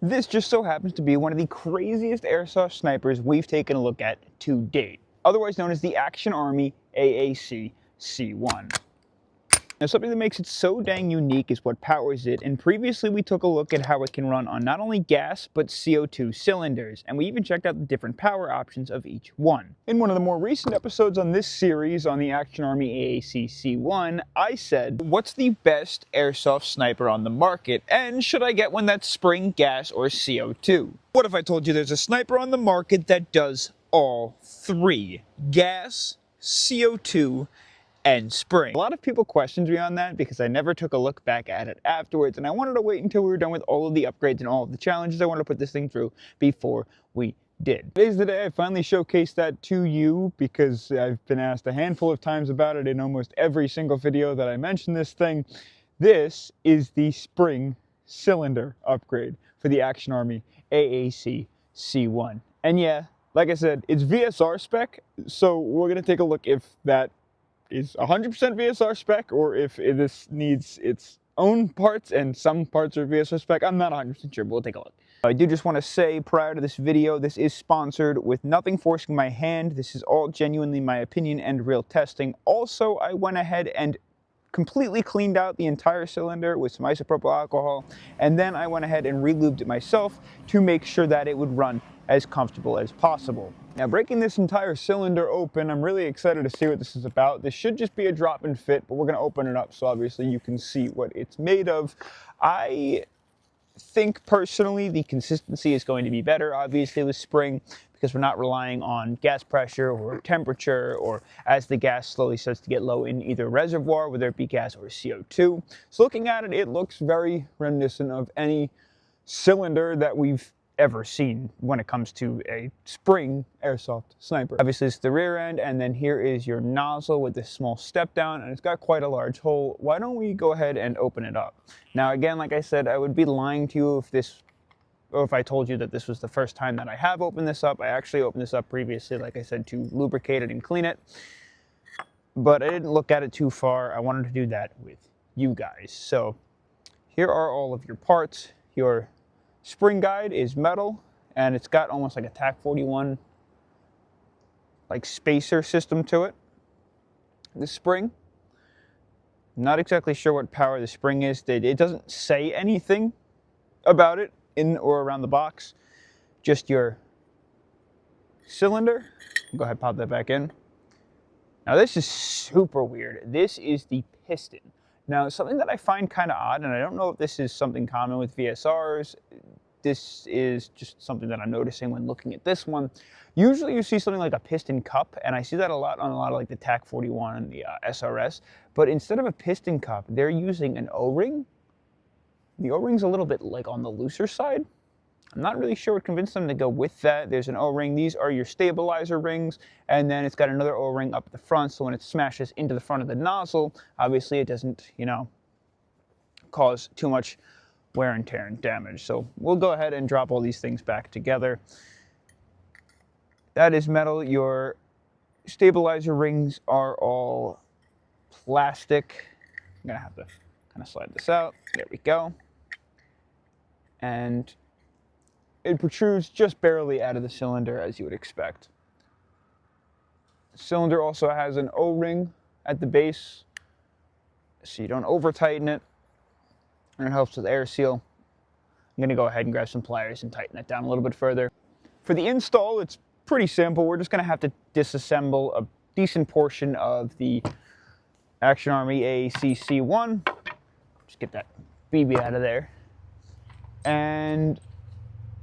This just so happens to be one of the craziest airsoft snipers we've taken a look at to date, otherwise known as the Army AAC-C1. Now, something that makes it so dang unique is what powers it, and previously we took a look at how it can run on not only gas, but CO2 cylinders, and we even checked out the different power options of each one. In one of the more recent episodes on this series on the Army AAC-C1, I said, what's the best airsoft sniper on the market, and should I get one that's spring, gas, or CO2? What if I told you there's a sniper on the market that does all three: gas, CO2, and spring? A lot of people questioned me on that because I never took a look back at it afterwards, and I wanted to wait until we were done with all of the upgrades and all of the challenges I wanted to put this thing through before we did. Today's the day I finally showcased that to you, because I've been asked a handful of times about it in almost every single video that I mention this thing. This is the spring cylinder upgrade for the Army AAC-C1. And yeah, like I said, it's VSR spec, so we're going to take a look if that is 100% VSR spec, or if this needs its own parts and some parts are VSR spec. I'm not 100% sure, but we'll take a look. I do just want to say prior to this video, this is sponsored with nothing forcing my hand. This is all genuinely my opinion and real testing. Also, I went ahead and completely cleaned out the entire cylinder with some isopropyl alcohol, and then I went ahead and re-lubed it myself to make sure that it would run as comfortable as possible. Now, breaking this entire cylinder open, I'm really excited to see what this is about. This should just be a drop and fit, but we're going to open it up so obviously you can see what it's made of. I think personally the consistency is going to be better, obviously, with spring, because we're not relying on gas pressure or temperature, or as the gas slowly starts to get low in either reservoir, whether it be gas or CO2. So looking at it, it looks very reminiscent of any cylinder that we've ever seen when it comes to a spring airsoft sniper. Obviously, it's the rear end, and then here is your nozzle with this small step down, and it's got quite a large hole. Why don't we go ahead and open it up? Now, again, like I said, I would be lying to you if I told you that this was the first time that I have opened this up. I actually opened this up previously, like I said, to lubricate it and clean it, but I didn't look at it too far. I wanted to do that with you guys. So here are all of your parts. Your spring guide is metal, and it's got almost like a TAC-41 like spacer system to it. The spring, not exactly sure what power the spring is. It doesn't say anything about it in or around the box. Just your cylinder. Go ahead, pop that back in. Now this is super weird. This is the piston. Now, something that I find kind of odd, and I don't know if this is something common with VSRs, this is just something that I'm noticing when looking at this one. Usually you see something like a piston cup, and I see that a lot on a lot of like the TAC-41 and the SRS, but instead of a piston cup, they're using an O-ring. The O-ring's a little bit like on the looser side. I'm not really sure what convinced them to go with that. There's an O-ring. These are your stabilizer rings, and then it's got another O-ring up at the front, so when it smashes into the front of the nozzle, obviously it doesn't, cause too much wear and tear and damage. So we'll go ahead and drop all these things back together. That is metal. Your stabilizer rings are all plastic. I'm gonna have to kind of slide this out. There we go. And it protrudes just barely out of the cylinder, as you would expect. The cylinder also has an O-ring at the base, so you don't over tighten it, and it helps with air seal. I'm gonna go ahead and grab some pliers and tighten that down a little bit further. For the install, it's pretty simple. We're just gonna have to disassemble a decent portion of the Army AAC-C1. Just get that BB out of there. And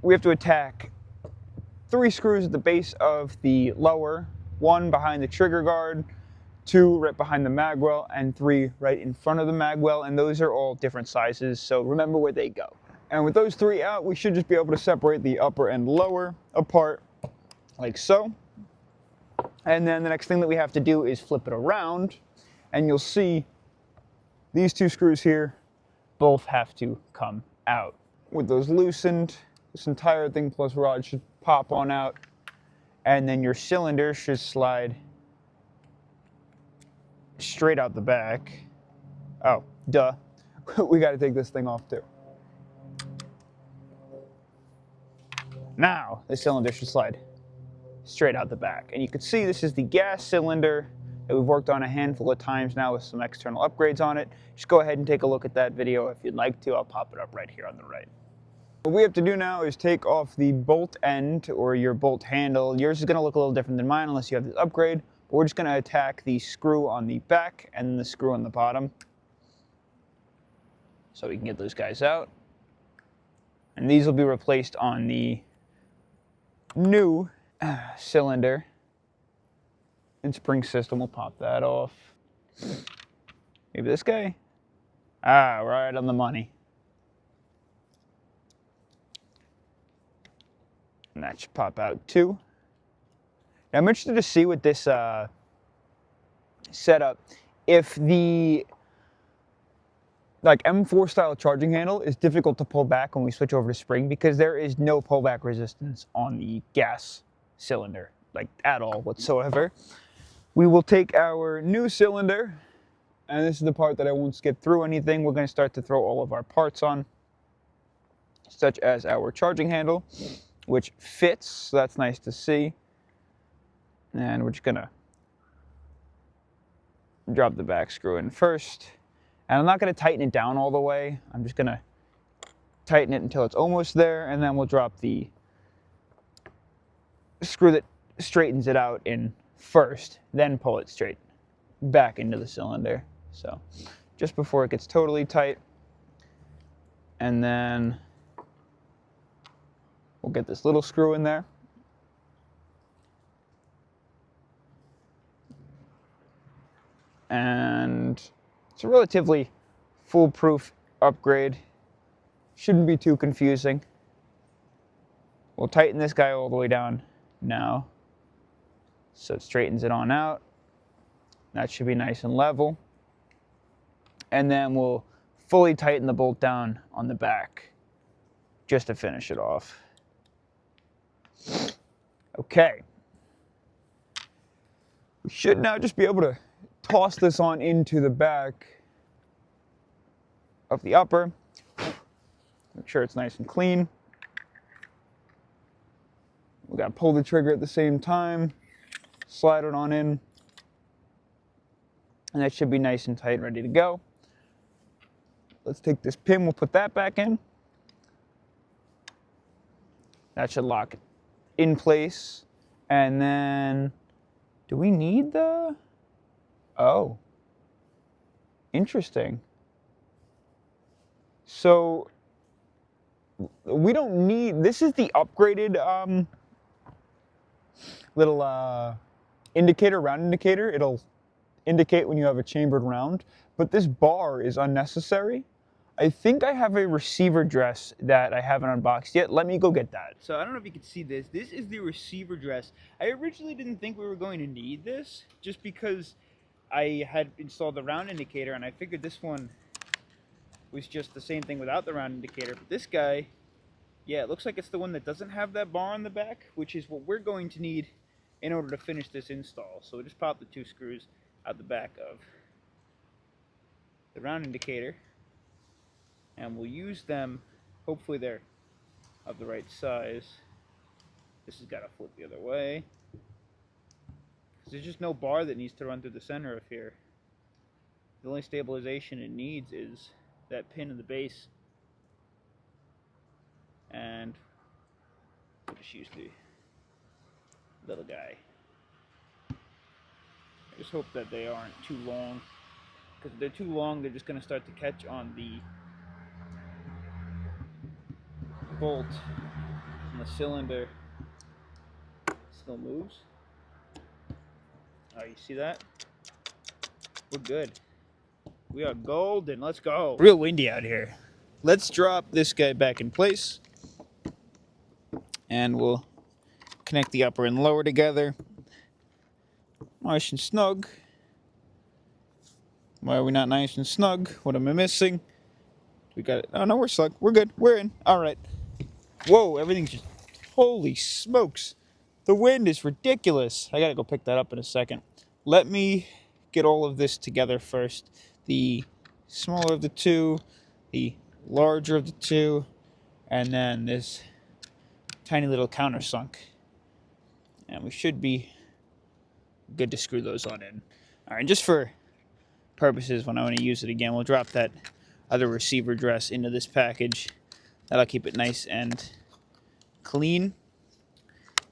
we have to attack 3 screws at the base of the lower, 1 behind the trigger guard, 2 right behind the magwell, and 3 right in front of the magwell, and those are all different sizes, so remember where they go. And with those 3 out, we should just be able to separate the upper and lower apart, like so. And then the next thing that we have to do is flip it around, and you'll see these 2 screws here both have to come out. With those loosened, this entire thing plus rod should pop on out, and then your cylinder should slide straight out the back. Oh, duh. We got to take this thing off too. Now the cylinder should slide straight out the back. And you can see this is the gas cylinder that we've worked on a handful of times now with some external upgrades on it. Just go ahead and take a look at that video if you'd like to. I'll pop it up right here on the right. What we have to do now is take off the bolt end or your bolt handle. Yours is going to look a little different than mine unless you have this upgrade. But we're just going to attack the screw on the back and the screw on the bottom. So we can get those guys out. And these will be replaced on the new cylinder and spring system. We'll pop that off. Maybe this guy. Ah, right on the money. And that should pop out too. Now I'm interested to see with this setup if the M4 style charging handle is difficult to pull back when we switch over to spring, because there is no pullback resistance on the gas cylinder, at all whatsoever. We will take our new cylinder, and this is the part that I won't skip through anything. We're going to start to throw all of our parts on, such as our charging handle, which fits, so that's nice to see. And we're just going to drop the back screw in first. And I'm not going to tighten it down all the way. I'm just going to tighten it until it's almost there, and then we'll drop the screw that straightens it out in first, then pull it straight back into the cylinder. So just before it gets totally tight. And then we'll get this little screw in there. And it's a relatively foolproof upgrade. Shouldn't be too confusing. We'll tighten this guy all the way down now, so it straightens it on out. That should be nice and level. And then we'll fully tighten the bolt down on the back just to finish it off. Okay. We should now just be able to toss this on into the back of the upper. Make sure it's nice and clean. We got to pull the trigger at the same time, slide it on in, and that should be nice and tight, ready to go. Let's take this pin, we'll put that back in. That should lock it in place. And then, do we need the... Oh, interesting. So we don't need, this is the upgraded little indicator, round indicator. It'll indicate when you have a chambered round, but this bar is unnecessary. I think I have a receiver dress that I haven't unboxed yet. Let me go get that. So I don't know if you can see this. This is the receiver dress. I originally didn't think we were going to need this, just because I had installed the round indicator, and I figured this one was just the same thing without the round indicator. But this guy, yeah, it looks like it's the one that doesn't have that bar on the back, which is what we're going to need in order to finish this install. So we'll just pop the two screws out the back of the round indicator, and we'll use them. Hopefully they're of the right size. This has got to flip the other way. There's just no bar that needs to run through the center of here. The only stabilization it needs is that pin in the base. And we'll just use the little guy. I just hope that they aren't too long, because if they're too long, they're just going to start to catch on the bolt, and the cylinder still moves. Oh, you see that? We're good. We are golden. Let's go. Real windy out here. Let's drop this guy back in place, and we'll connect the upper and lower together. Nice and snug. Why are we not nice and snug? What am I missing? We got it. Oh, no, we're snug. We're good. We're in. All right. Whoa, everything's just... Holy smokes. The wind is ridiculous. I gotta go pick that up in a second. Let me get all of this together first. The smaller of the two, the larger of the two, and then this tiny little countersunk. And we should be good to screw those on in. All right, just for purposes, when I want to use it again, we'll drop that other receiver dress into this package. That'll keep it nice and clean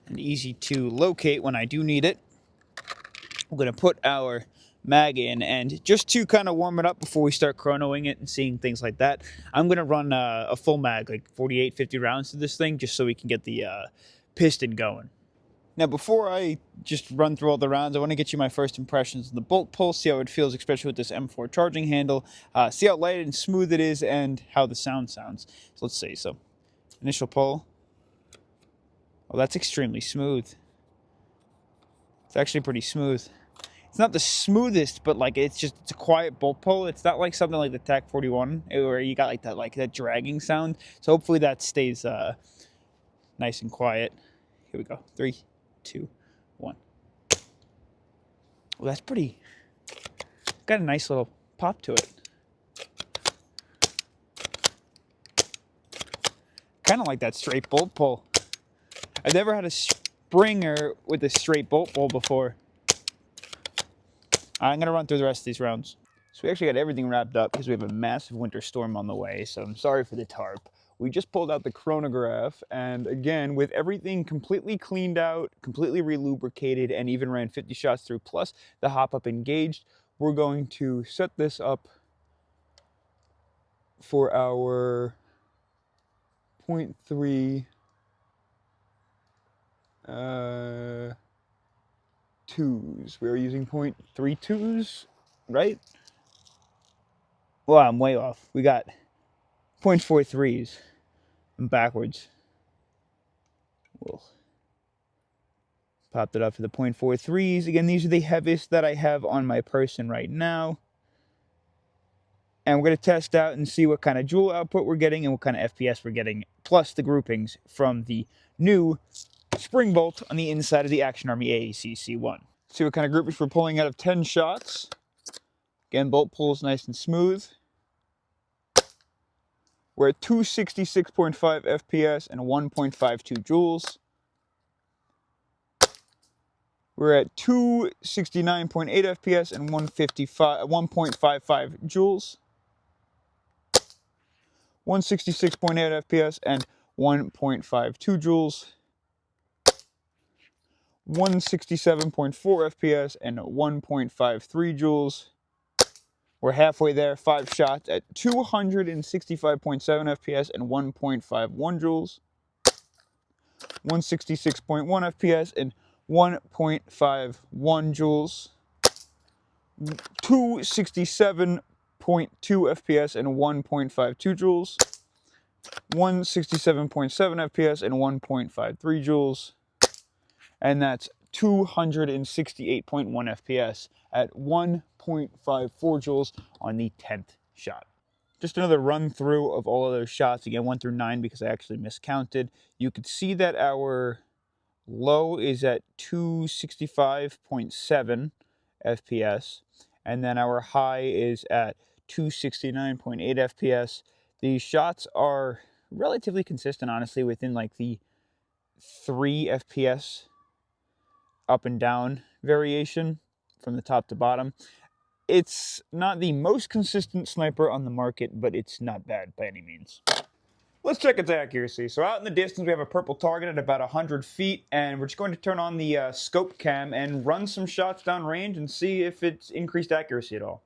and easy to locate when I do need it. We're going to put our mag in, and just to kind of warm it up before we start chronoing it and seeing things like that, I'm going to run a full mag, like 48, 50 rounds to this thing, just so we can get the piston going. Now, before I just run through all the rounds, I want to get you my first impressions of the bolt pull, see how it feels, especially with this M4 charging handle, see how light and smooth it is, and how the sound sounds. So let's see. So, initial pull. Oh, that's extremely smooth. It's actually pretty smooth. It's not the smoothest, but like it's a quiet bolt pull. It's not like something like the TAC 41 where you got like that dragging sound. So hopefully that stays nice and quiet. Here we go. 3, 2, 1. Well, that's pretty. Got a nice little pop to it. Kind of like that straight bolt pull. I've never had a Springer with a straight bolt pull before. I'm going to run through the rest of these rounds. So we actually got everything wrapped up because we have a massive winter storm on the way, so I'm sorry for the tarp. We just pulled out the chronograph, and again, with everything completely cleaned out, completely relubricated, and even ran 50 shots through, plus the hop-up engaged, we're going to set this up for our 0.3 twos. We're using 0.32s, right? Well, I'm way off. We got 0.43s. I'm backwards. We'll popped it up to the 0.43s. Again, these are the heaviest that I have on my person right now. And we're going to test out and see what kind of joule output we're getting and what kind of FPS we're getting, plus the groupings from the new spring bolt on the inside of the Action Army AAC-C1. See what kind of groupings we're pulling out of 10 shots. Again, bolt pulls nice and smooth. We're at 266.5 FPS and 1.52 joules. We're at 269.8 FPS and 1.55 joules. 166.8 FPS and 1.52 joules. 167.4 FPS and 1.53 joules. We're halfway there, 5 shots at 265.7 FPS and 1.51 joules. 166.1 FPS and 1.51 joules. 267.2 FPS and 1.52 joules. 167.7 FPS and 1.53 joules. And that's 268.1 FPS at 1.54 joules on the 10th shot. Just another run through of all of those shots. Again, 1 through 9 because I actually miscounted. You could see that our low is at 265.7 FPS, and then our high is at 269.8 FPS. These shots are relatively consistent, honestly, within like the 3 FPS up and down variation from the top to bottom. It's not the most consistent sniper on the market, but it's not bad by any means. Let's check its accuracy. So out in the distance, we have a purple target at about 100 feet, and we're just going to turn on the scope cam and run some shots down range and see if it's increased accuracy at all.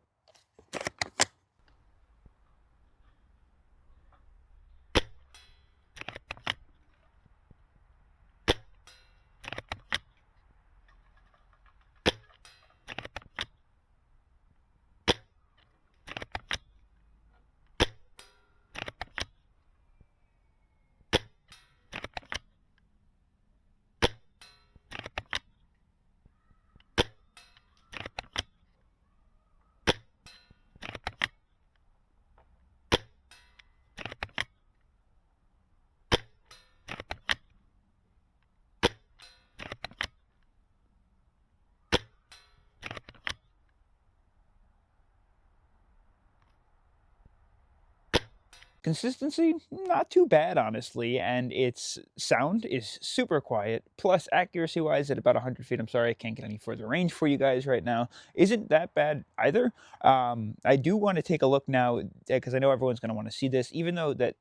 Consistency, not too bad, honestly, and its sound is super quiet, plus accuracy-wise at about 100 feet, I'm sorry I can't get any further range for you guys right now, isn't that bad either. I do want to take a look now, because I know everyone's going to want to see this, even though that,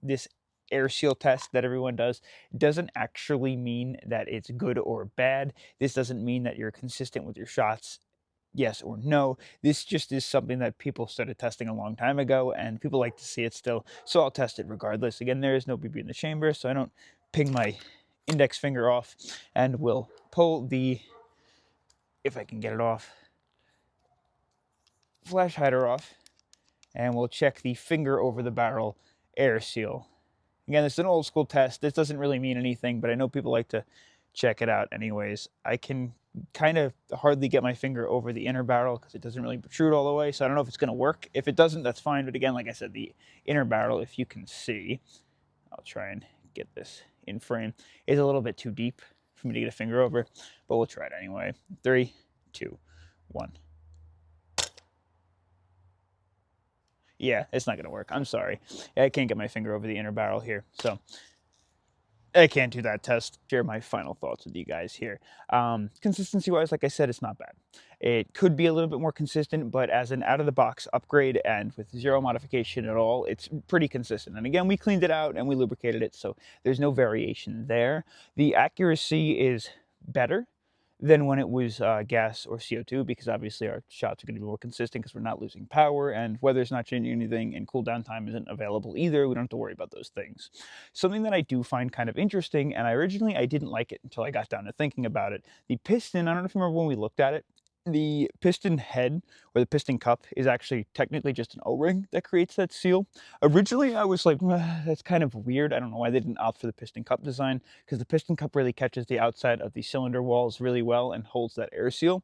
this air seal test that everyone does doesn't actually mean that it's good or bad. This doesn't mean that you're consistent with your shots, yes or no. This just is something that people started testing a long time ago, and people like to see it still, so I'll test it regardless. Again, there is no BB in the chamber, so I don't ping my index finger off, and we'll pull the, if I can get it off, flash hider off, and we'll check the finger over the barrel air seal. Again, it's an old school test. This doesn't really mean anything, but I know people like to check it out anyways. I can kind of hardly get my finger over the inner barrel because it doesn't really protrude all the way, so I don't know if it's going to work. If it doesn't, that's fine, but again, like I said, the inner barrel, if you can see, I'll try and get this in frame, is a little bit too deep for me to get a finger over, but we'll try it anyway. 3, 2, 1. Yeah, it's not going to work. I'm sorry. I can't get my finger over the inner barrel here, so I can't do that test. Share my final thoughts with you guys here. Consistency-wise, like I said, it's not bad. It could be a little bit more consistent, but as an out-of-the-box upgrade and with zero modification at all, it's pretty consistent. And again, we cleaned it out and we lubricated it, so there's no variation there. The accuracy is better than when it was gas or CO2, because obviously our shots are going to be more consistent because we're not losing power, and weather's not changing anything, and cooldown time isn't available either. We don't have to worry about those things. Something that I do find kind of interesting, and originally I didn't like it until I got down to thinking about it. The piston, I don't know if you remember when we looked at it, the piston head or the piston cup is actually technically just an O-ring that creates that seal. Originally I was like, that's kind of weird. I don't know why they didn't opt for the piston cup design, because the piston cup really catches the outside of the cylinder walls really well and holds that air seal.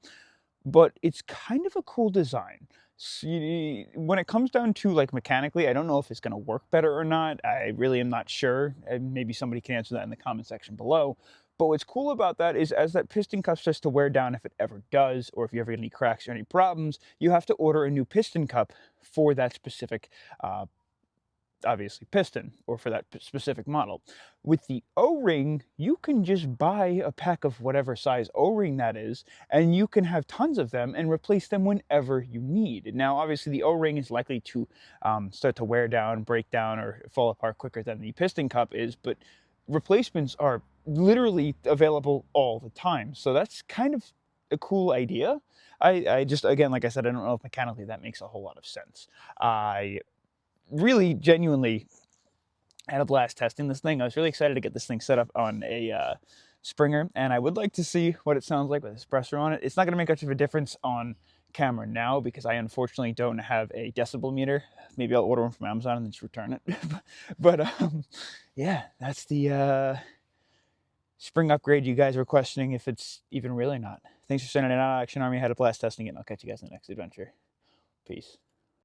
But it's kind of a cool design. So when it comes down to like mechanically, I don't know if it's going to work better or not. I really am not sure. And maybe somebody can answer that in the comment section below. But what's cool about that is as that piston cup starts to wear down, if it ever does, or if you ever get any cracks or any problems, you have to order a new piston cup for that specific obviously piston, or for that specific model. With the O-ring, you can just buy a pack of whatever size O-ring that is, and you can have tons of them and replace them whenever you need. Now, obviously, the O-ring is likely to start to wear down, break down, or fall apart quicker than the piston cup is, but replacements are literally available all the time. So that's kind of a cool idea. I just, again, like I said, I don't know if mechanically that makes a whole lot of sense. I really genuinely had a blast testing this thing. I was really excited to get this thing set up on a Springer, and I would like to see what it sounds like with a suppressor on it. It's not going to make much of a difference on camera now because I unfortunately don't have a decibel meter. Maybe I'll order one from Amazon and then just return it. But yeah, that's the spring upgrade you guys were questioning if it's even real or not. Thanks for sending it out, Action Army. I had a blast testing it, and I'll catch you guys in the next adventure. Peace.